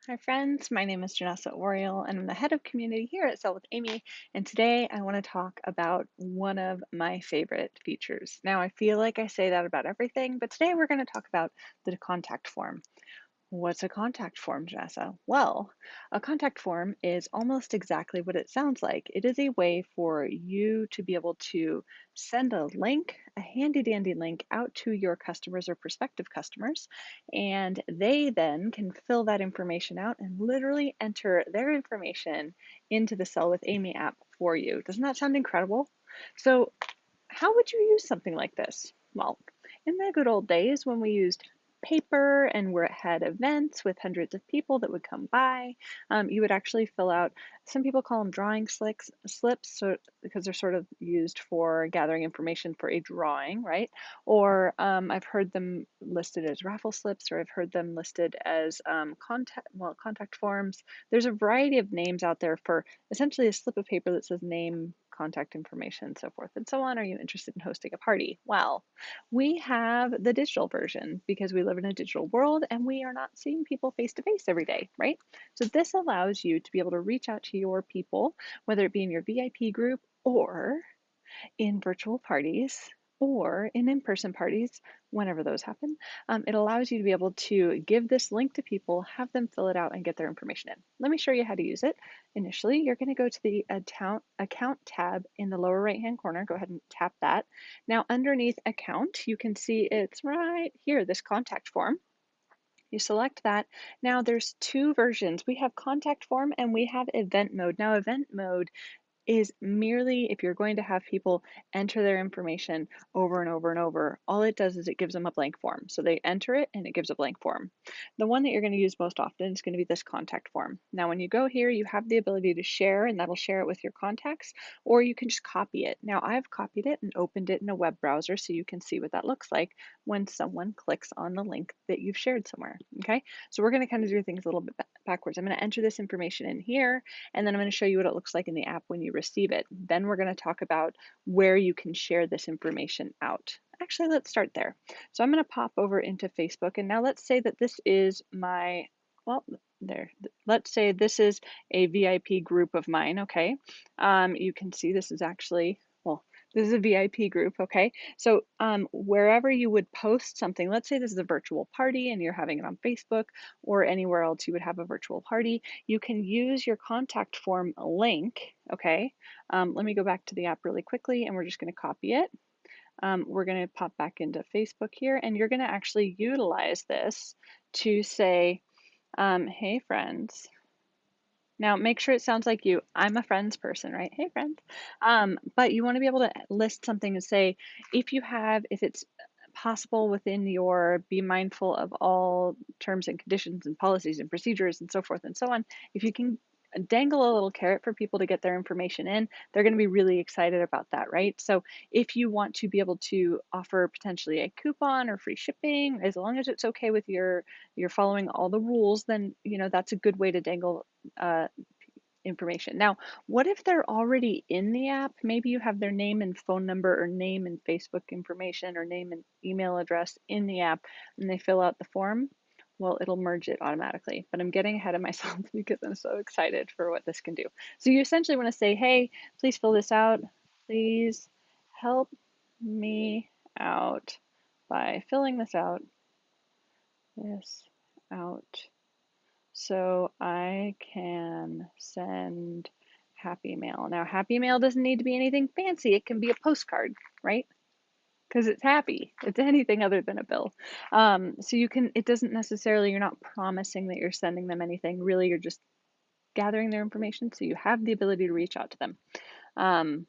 Hi friends, my name is Janessa Oriel and I'm the head of community here at Sell with Amy, and today I want to talk about one of my favorite features. Now I feel like I say that about everything, but today we're going to talk about the contact form. What's a contact form, Janessa? Well, a contact form is almost exactly what it sounds like. It is a way for you to be able to send a link, a handy dandy link, out to your customers or prospective customers, and they then can fill that information out and literally enter their information into the Sell with Amy app for you. Doesn't that sound incredible? So, how would you use something like this? Well, in the good old days when we used paper and we had events with hundreds of people that would come by, you would actually fill out, some people call them slips, so, because they're sort of used for gathering information for a drawing, right? Or I've heard them listed as raffle slips, or I've heard them listed as contact forms. There's a variety of names out there for essentially a slip of paper that says name, contact information, so forth and so on. Are you interested in hosting a party? Well, we have the digital version because we live in a digital world and we are not seeing people face to face every day, right? So this allows you to be able to reach out to your people, whether it be in your VIP group or in virtual parties or in in-person parties, whenever those happen. It allows you to be able to give this link to people, have them fill it out and get their information in. Let me show you how to use it. Initially, you're going to go to the account tab in the lower right-hand corner. Go ahead and tap that. Now, underneath account, you can see it's right here, this contact form. You select that. Now there's two versions. We have contact form and we have event mode. Now event mode is merely if you're going to have people enter their information over and over and over, all it does is it gives them a blank form. So they enter it and it gives a blank form. The one that you're going to use most often is going to be this contact form. Now, when you go here, you have the ability to share, and that'll share it with your contacts, or you can just copy it. Now, I've copied it and opened it in a web browser so you can see what that looks like when someone clicks on the link that you've shared somewhere. Okay, so we're going to kind of do things a little bit backwards. I'm going to enter this information in here, and then I'm going to show you what it looks like in the app when you receive it. Then we're going to talk about where you can share this information out. Actually, let's start there. So I'm going to pop over into Facebook, and now let's say that this is my, well, there, let's say this is a VIP group of mine, okay? You can see this is actually, well, this is a VIP group, okay? So wherever you would post something, let's say this is a virtual party and you're having it on Facebook or anywhere else you would have a virtual party, you can use your contact form link, okay? Let me go back to the app really quickly and we're just going to copy it. We're going to pop back into Facebook here and you're going to actually utilize this to say, hey friends. Now make sure it sounds like you. I'm a friends person, right? Hey friends. But you want to be able to list something and say, if it's possible within your be mindful of all terms and conditions and policies and procedures and so forth and so on, if you can dangle a little carrot for people to get their information in, they're going to be really excited about that, right? So if you want to be able to offer potentially a coupon or free shipping, as long as it's okay with you're following all the rules, then that's a good way to dangle uh, information. Now, what if they're already in the app? Maybe you have their name and phone number or name and Facebook information or name and email address in the app and they fill out the form. Well, it'll merge it automatically, but I'm getting ahead of myself because I'm so excited for what this can do. So you essentially want to say, hey, please fill this out. Please help me out by filling this out so I can send happy mail. Now, happy mail doesn't need to be anything fancy. It can be a postcard, right? Because it's happy. It's anything other than a bill. So it doesn't necessarily, you're not promising that you're sending them anything. Really, you're just gathering their information so you have the ability to reach out to them.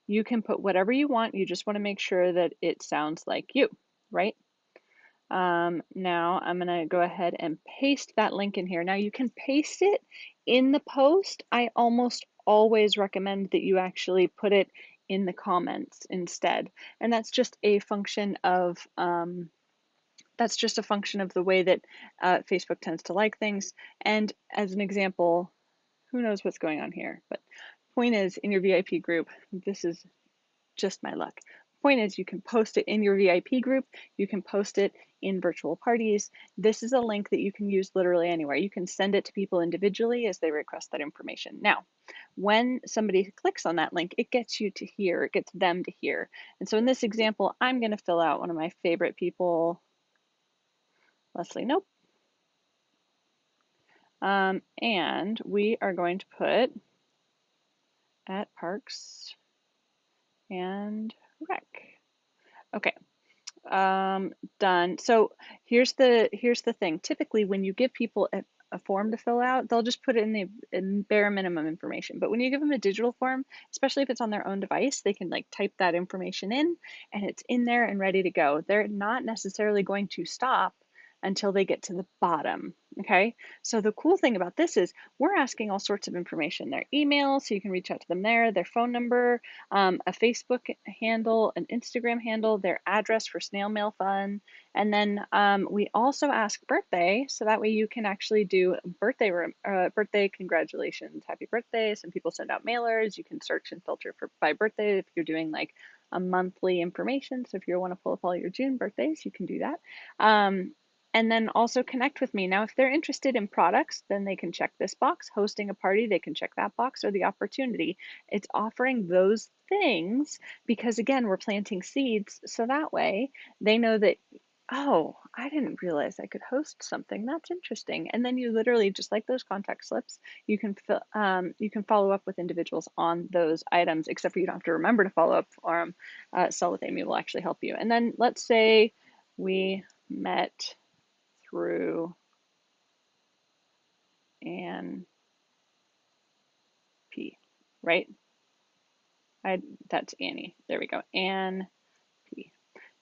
You can put whatever you want. You just want to make sure that it sounds like you, right? Now I'm going to go ahead and paste that link in here. Now you can paste it in the post. I almost always recommend that you actually put it in the comments instead. And that's just a function of the way that Facebook tends to like things. And as an example, who knows what's going on here? But point is, in your VIP group, this is just my luck. point is you can post it in your VIP group, you can post it in virtual parties. This is a link that you can use literally anywhere. You can send it to people individually as they request that information. Now, when somebody clicks on that link, it gets you to here, it gets them to here. And so in this example, I'm going to fill out one of my favorite people, Leslie Nope. And we are going to put at Parks and Rec. Okay, done. So here's the thing. Typically, when you give people a form to fill out, they'll just put it in the bare minimum information. But when you give them a digital form, especially if it's on their own device, they can like type that information in, and it's in there and ready to go. They're not necessarily going to stop until they get to the bottom. Okay, so the cool thing about this is we're asking all sorts of information, their email, so you can reach out to them there, their phone number, a Facebook handle, an Instagram handle, their address for snail mail fun. And then we also ask birthday, so that way you can actually do birthday congratulations, happy birthday. Some people send out mailers. You can search and filter by birthday if you're doing like a monthly information. So if you want to pull up all your June birthdays, you can do that. And then also connect with me. Now, if they're interested in products, then they can check this box. Hosting a party, they can check that box, or the opportunity. It's offering those things because, again, we're planting seeds. So that way they know that, oh, I didn't realize I could host something. That's interesting. And then you literally, just like those contact slips, you can follow up with individuals on those items, except for you don't have to remember to follow up for them. Sell with Amy will actually help you. And then let's say we met through Ann P, right? That's Annie. There we go. Ann P.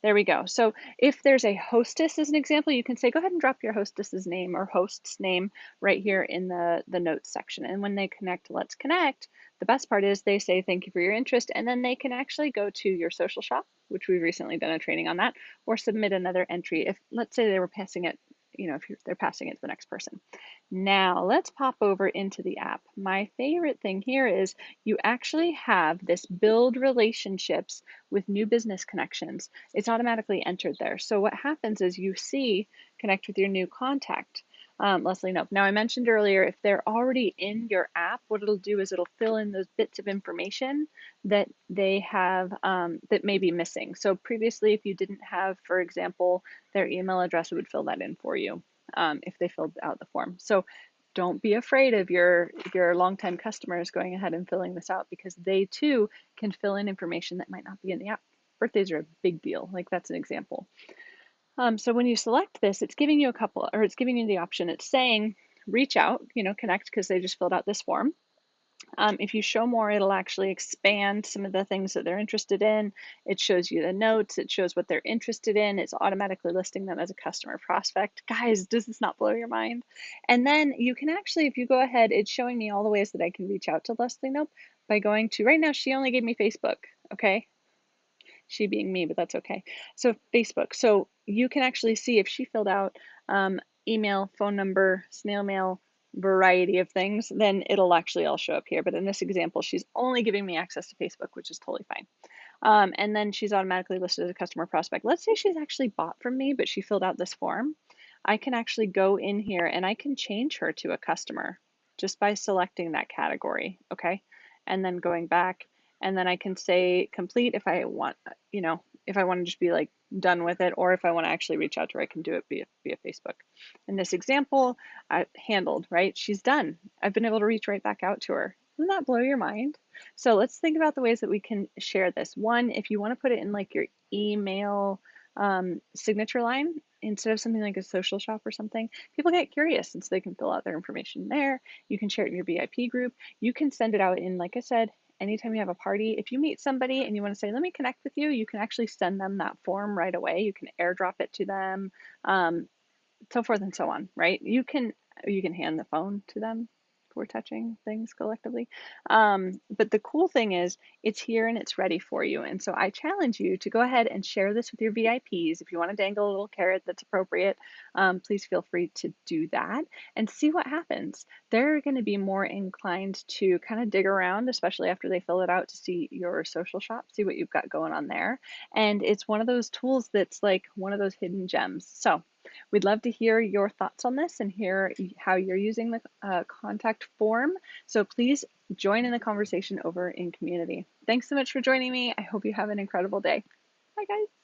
There we go. So if there's a hostess as an example, you can say, go ahead and drop your hostess's name or host's name right here in the notes section. And when they connect, let's connect. The best part is they say, thank you for your interest. And then they can actually go to your social shop, which we've recently done a training on that, or submit another entry. If let's say they were passing it, if they're passing it to the next person. Now let's pop over into the app. My favorite thing here is you actually have this build relationships with new business connections. It's automatically entered there. So what happens is you see connect with your new contact. Leslie Nope. Now I mentioned earlier, if they're already in your app, what it'll do is it'll fill in those bits of information that they have that may be missing. So previously, if you didn't have, for example, their email address, it would fill that in for you if they filled out the form. So don't be afraid of your longtime customers going ahead and filling this out, because they too can fill in information that might not be in the app. Birthdays are a big deal. Like that's an example. So when you select this, it's giving you it's giving you the option. It's saying reach out, connect, because they just filled out this form. If you show more, it'll actually expand some of the things that they're interested in. It shows you the notes. It shows what they're interested in. It's automatically listing them as a customer prospect. Guys, does this not blow your mind? And then you can actually, if you go ahead, it's showing me all the ways that I can reach out to Leslie Nope by going to, right now, she only gave me Facebook, okay? She being me, but that's okay. So Facebook. So you can actually see if she filled out email, phone number, snail mail, variety of things, then it'll actually all show up here. But in this example, she's only giving me access to Facebook, which is totally fine. And then she's automatically listed as a customer prospect. Let's say she's actually bought from me, but she filled out this form. I can actually go in here and I can change her to a customer just by selecting that category, okay? And then going back, and then I can say complete if I want, if I want to just be like done with it, or if I want to actually reach out to her, I can do it via Facebook. In this example, I handled, right? She's done. I've been able to reach right back out to her. Doesn't that blow your mind? So let's think about the ways that we can share this. One, if you want to put it in like your email signature line, instead of something like a social shop or something, people get curious, and so they can fill out their information there. You can share it in your VIP group. You can send it out in, like I said, anytime you have a party. If you meet somebody and you want to say, let me connect with you, you can actually send them that form right away. You can airdrop it to them, so forth and so on, right? You can hand the phone to them. we're touching things collectively. But the cool thing is it's here and it's ready for you. And so I challenge you to go ahead and share this with your VIPs. If you want to dangle a little carrot that's appropriate, please feel free to do that and see what happens. They're going to be more inclined to kind of dig around, especially after they fill it out, to see your social shop, see what you've got going on there. And it's one of those tools that's like one of those hidden gems. So we'd love to hear your thoughts on this and hear how you're using the contact form. So please join in the conversation over in community. Thanks so much for joining me. I hope you have an incredible day. Bye, guys.